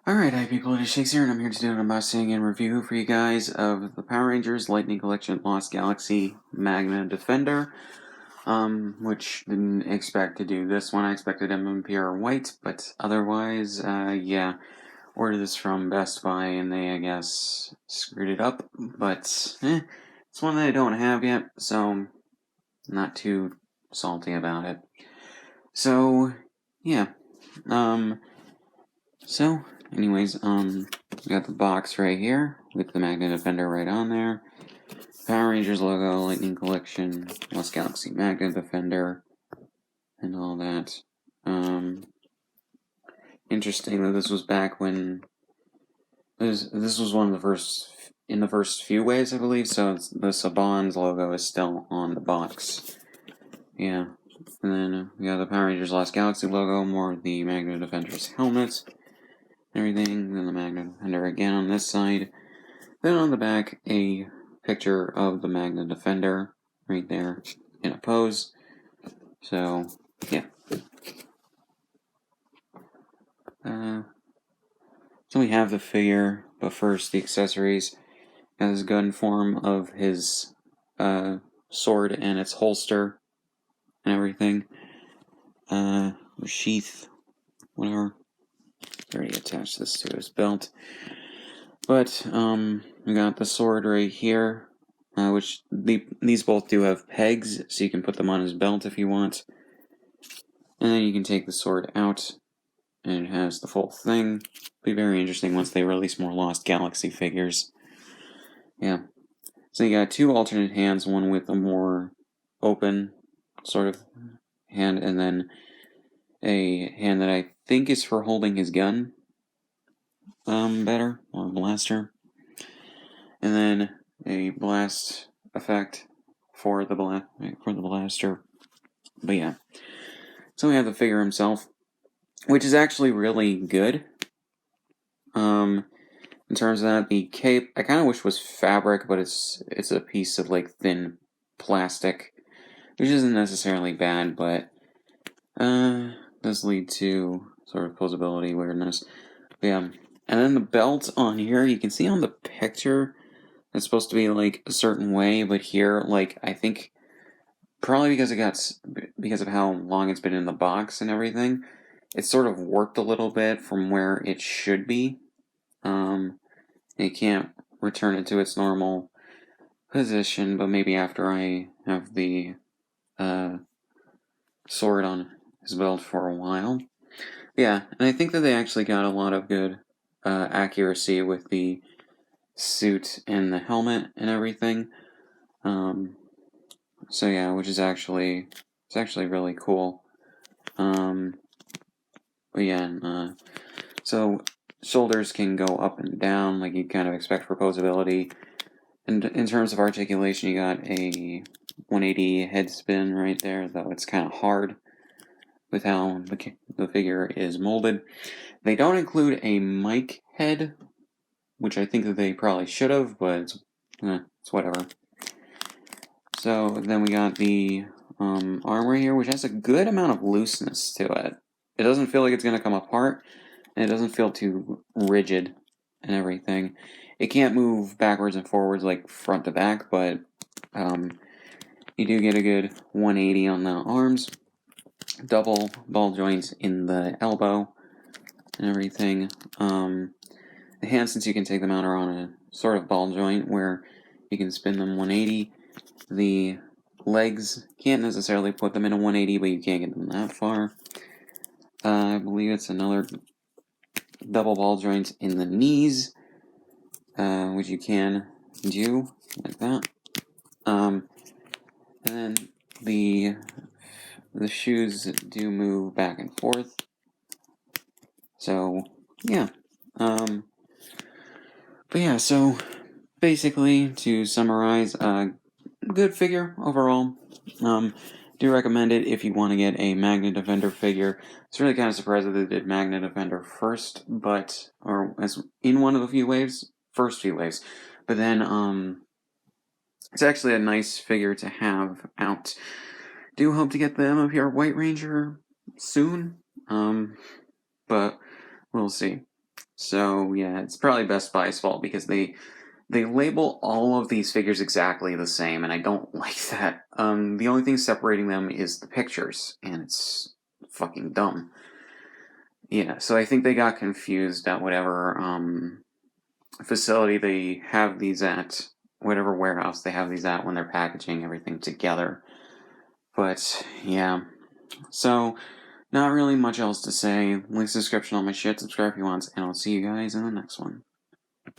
Alright, hi people, it is Shakes here, and I'm here to do an unboxing and review for you guys of the Power Rangers Lightning Collection Lost Galaxy Magna Defender. Which didn't expect to do this one. I expected MMP or white, but otherwise, yeah. Ordered this from Best Buy, and they, I guess, screwed it up, but, it's one that I don't have yet, so not too salty about it. So, yeah. Anyways, we got the box right here with the Magna Defender right on there. Power Rangers logo, Lightning Collection, Lost Galaxy Magna Defender, and all that. Interesting that this was back when this was one of the first in the first few waves, I believe. So the Saban's logo is still on the box. Yeah, and then we got the Power Rangers Lost Galaxy logo, more of the Magna Defender's helmet. Everything, then the Magna Defender again on this side. Then on the back, a picture of the Magna Defender right there in a pose. So, yeah. So we have the figure, but first the accessories. Got his gun form of his sword and its holster and everything. Sheath, whatever. Already attached this to his belt. But we got the sword right here, which these both do have pegs, so you can put them on his belt if you want. And then you can take the sword out, and it has the full thing. It'll be very interesting once they release more Lost Galaxy figures. Yeah. So you got two alternate hands, one with a more open sort of hand, and then a hand that I think is for holding his gun better, or blaster. And then a blast effect for the blaster. But yeah. So we have the figure himself, which is actually really good. In terms of that, the cape, I kind of wish was fabric, but it's a piece of like thin plastic, which isn't necessarily bad, but does lead to sort of posability weirdness. But yeah, and then the belt on here, you can see on the picture, it's supposed to be like a certain way, but here, like I think, probably because of how long it's been in the box and everything, it's sort of warped a little bit from where it should be. You can't return it to its normal position, but maybe after I have the sword on his belt for a while. Yeah, and I think that they actually got a lot of good accuracy with the suit and the helmet and everything. So yeah, which is actually really cool. But yeah, so shoulders can go up and down like you'd kind of expect for posability. And in terms of articulation, you got a 180 head spin right there, though it's kind of hard with how the figure is molded. They don't include a mic head, which I think that they probably should have, but it's whatever. So then we got the arm right here, which has a good amount of looseness to it. It doesn't feel like it's going to come apart, and it doesn't feel too rigid and everything. It can't move backwards and forwards like front to back, but you do get a good 180 on the arms. Double ball joints in the elbow and everything. The hands, since you can take them out, are on a sort of ball joint where you can spin them 180. The legs, can't necessarily put them in a 180, but you can't get them that far. I believe it's another double ball joint in the knees, which you can do like that. And then the shoes do move back and forth. So yeah. But yeah, so basically to summarize, good figure overall. Do recommend it if you want to get a Magna Defender figure. It's really kind of surprised that they did Magna Defender first, or as in one of the first few waves. But then, it's actually a nice figure to have out. Do hope to get the MMPR White Ranger soon, but we'll see. So yeah, it's probably Best Buy's fault because they label all of these figures exactly the same, and I don't like that. The only thing separating them is the pictures, and it's fucking dumb. Yeah, so I think they got confused at whatever facility they have these at, whatever warehouse they have these at when they're packaging everything together. But yeah, so not really much else to say. Link description on my shit, subscribe if you want, and I'll see you guys in the next one.